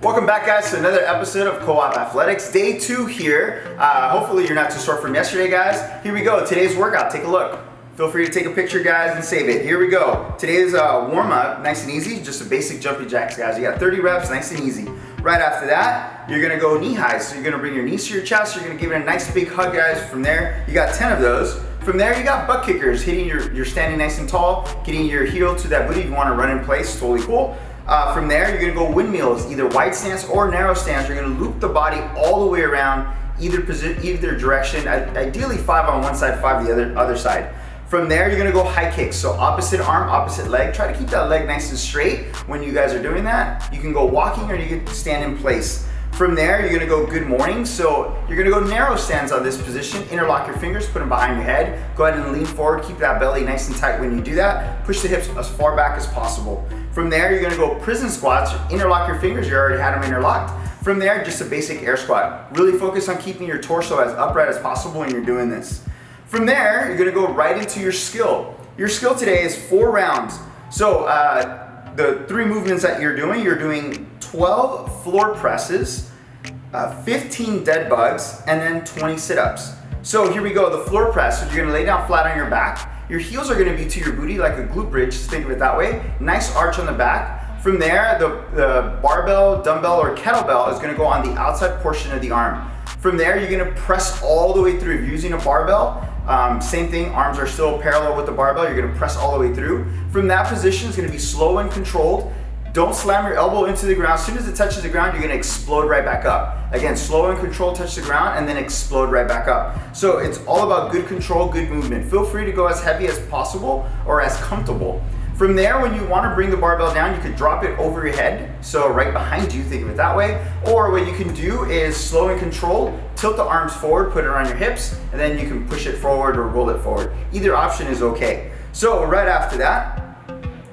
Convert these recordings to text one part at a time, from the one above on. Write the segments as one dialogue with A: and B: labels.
A: Welcome back, guys, to another episode of Co-op Athletics. Day 2 here. Hopefully you're not too sore from yesterday, guys. Here we go. Today's workout. Take a look. Feel free to take a picture, guys, and save it. Here we go. Today's warm-up, nice and easy. Just a basic jumping jacks, guys. You got 30 reps, nice and easy. Right after that, you're gonna go knee highs. So you're gonna bring your knees to your chest. You're gonna give it a nice big hug, guys. From there, you got 10 of those. From there, you got butt kickers, hitting your standing nice and tall, getting your heel to that booty. If you wanna run in place, totally cool. From there, you're gonna go windmills, either wide stance or narrow stance. You're gonna loop the body all the way around, either direction, ideally 5 on one side, 5 the other side. From there, you're gonna go high kicks. So opposite arm, opposite leg. Try to keep that leg nice and straight when you guys are doing that. You can go walking or you can stand in place. From there, you're gonna go good morning. So you're gonna go narrow stance on this position. Interlock your fingers, put them behind your head. Go ahead and lean forward, keep that belly nice and tight when you do that. Push the hips as far back as possible. From there, you're gonna go prison squats. Interlock your fingers, you already had them interlocked. From there, just a basic air squat. Really focus on keeping your torso as upright as possible when you're doing this. From there, you're gonna go right into your skill. Your skill today is 4 rounds. So the 3 movements that you're doing 12 floor presses, 15 dead bugs, and then 20 sit-ups. So here we go, the floor press. So you're gonna lay down flat on your back. Your heels are gonna be to your booty like a glute bridge, just think of it that way. Nice arch on the back. From there, the barbell, dumbbell, or kettlebell is gonna go on the outside portion of the arm. From there, you're gonna press all the way through. If you're using a barbell, same thing, arms are still parallel with the barbell, you're gonna press all the way through. From that position, it's gonna be slow and controlled. Don't slam your elbow into the ground. As soon as it touches the ground, you're gonna explode right back up. Again, slow and controlled, touch the ground, and then explode right back up. So it's all about good control, good movement. Feel free to go as heavy as possible or as comfortable. From there, when you wanna bring the barbell down, you could drop it over your head, so right behind you, think of it that way. Or what you can do is slow and controlled, tilt the arms forward, put it on your hips, and then you can push it forward or roll it forward. Either option is okay. So right after that,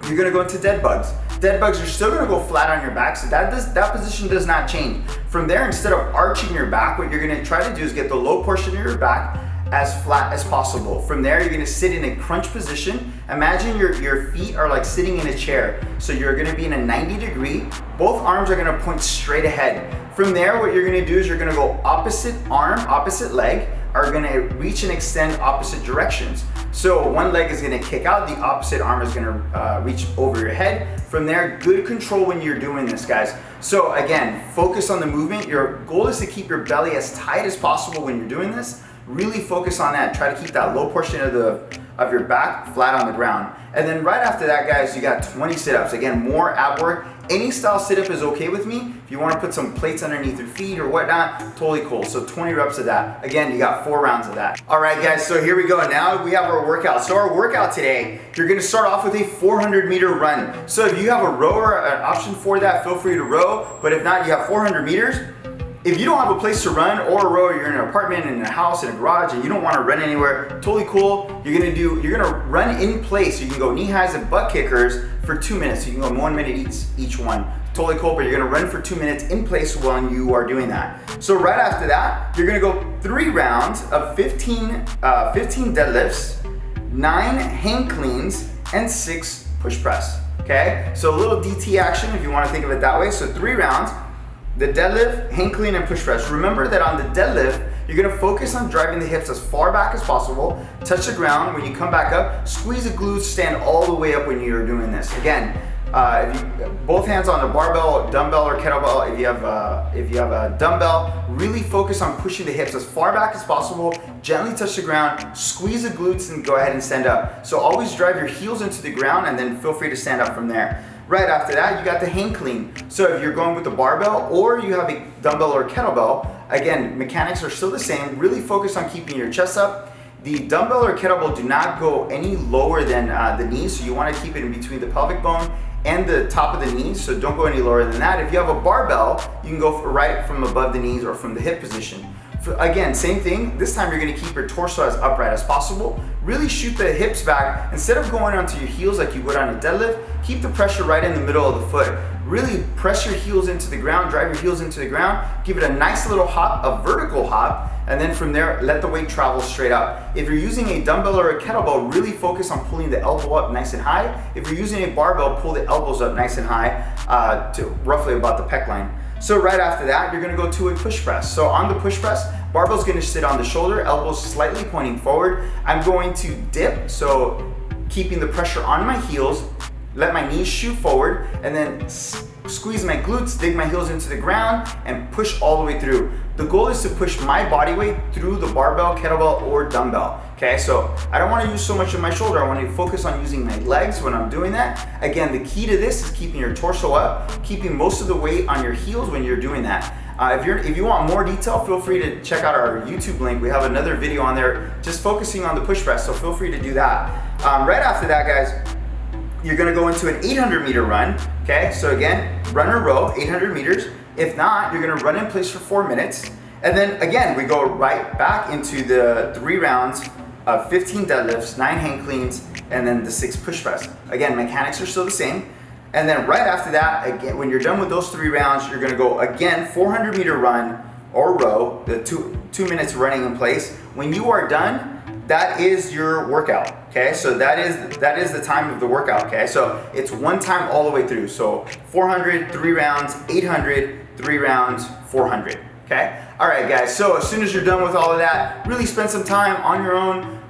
A: you're gonna go into dead bugs. Dead bugs, you're still gonna go flat on your back, so that position does not change. From there, instead of arching your back, what you're gonna try to do is get the low portion of your back as flat as possible. From there, you're gonna sit in a crunch position. Imagine your feet are like sitting in a chair. So you're gonna be in a 90 degree. Both arms are gonna point straight ahead. From there, what you're gonna do is you're gonna go opposite arm, opposite leg, are gonna reach and extend opposite directions. So one leg is gonna kick out, the opposite arm is gonna reach over your head. From there, good control when you're doing this, guys. So again, focus on the movement. Your goal is to keep your belly as tight as possible when you're doing this. Really focus on that. Try to keep that low portion of your back flat on the ground. And then right after that, guys, you got 20 sit-ups. Again, more ab work. Any style sit-up is okay with me. If you want to put some plates underneath your feet or whatnot, totally cool. So 20 reps of that. Again, you got 4 rounds of that. All right, guys, so here we go. Now we have our workout. So our workout today, you're gonna start off with a 400-meter run. So if you have a row or an option for that, feel free to row. But if not, you have 400 meters. If you don't have a place to run or a row, you're in an apartment, in a house, in a garage, and you don't want to run anywhere, totally cool. You're gonna run in place. You can go knee highs and butt kickers for 2 minutes. You can go 1 minute each one. Totally cool, but you're gonna run for 2 minutes in place when you are doing that. So right after that, you're gonna go 3 rounds of 15 deadlifts, 9 hang cleans, and 6 push press, okay? So a little DT action if you wanna think of it that way. So 3 rounds. The deadlift, hang clean, and push press. Remember that on the deadlift, you're gonna focus on driving the hips as far back as possible, touch the ground. When you come back up, squeeze the glutes, stand all the way up when you're doing this. Again, both hands on the barbell, dumbbell, or kettlebell. If you have a dumbbell, really focus on pushing the hips as far back as possible, gently touch the ground, squeeze the glutes, and go ahead and stand up. So always drive your heels into the ground and then feel free to stand up from there. Right after that, you got the hang clean. So if you're going with the barbell or you have a dumbbell or kettlebell, again, mechanics are still the same. Really focus on keeping your chest up. The dumbbell or kettlebell do not go any lower than the knees, so you want to keep it in between the pelvic bone and the top of the knees, so don't go any lower than that. If you have a barbell, you can go right from above the knees or from the hip position. Again, same thing. This time you're gonna keep your torso as upright as possible. Really shoot the hips back. Instead of going onto your heels like you would on a deadlift, keep the pressure right in the middle of the foot. Really press your heels into the ground, drive your heels into the ground, give it a nice little hop, a vertical hop, and then from there, let the weight travel straight up. If you're using a dumbbell or a kettlebell, really focus on pulling the elbow up nice and high. If you're using a barbell, pull the elbows up nice and high to roughly about the pec line. So right after that, you're gonna go to a push press. So on the push press, barbell's gonna sit on the shoulder, elbows slightly pointing forward. I'm going to dip, so keeping the pressure on my heels, let my knees shoot forward, and then squeeze my glutes, dig my heels into the ground, and push all the way through. The goal is to push my body weight through the barbell, kettlebell, or dumbbell. Okay, so I don't want to use so much of my shoulder. I want to focus on using my legs when I'm doing that. Again, the key to this is keeping your torso up, keeping most of the weight on your heels when you're doing that. If you want more detail, feel free to check out our YouTube link. We have another video on there just focusing on the push press, so feel free to do that. Right after that, guys, you're gonna go into an 800-meter run, okay? So again, run or row, 800 meters. If not, you're gonna run in place for 4 minutes. And then again, we go right back into the 3 rounds of 15 deadlifts, 9 hang cleans, and then the 6 push press. Again, mechanics are still the same. And then right after that, again, when you're done with those 3 rounds, you're gonna go again, 400-meter run or row, the 2 minutes running in place. When you are done, that is your workout, okay? So that is the time of the workout, okay? So it's one time all the way through. So 400, 3 rounds, 800, 3 rounds, 400, okay? All right, guys, so as soon as you're done with all of that, really spend some time on your own,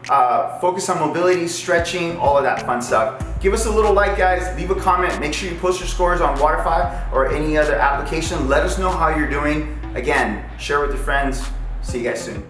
A: focus on mobility, stretching, all of that fun stuff. Give us a little like, guys, leave a comment, make sure you post your scores on Waterfy or any other application. Let us know how you're doing. Again, share with your friends. See you guys soon.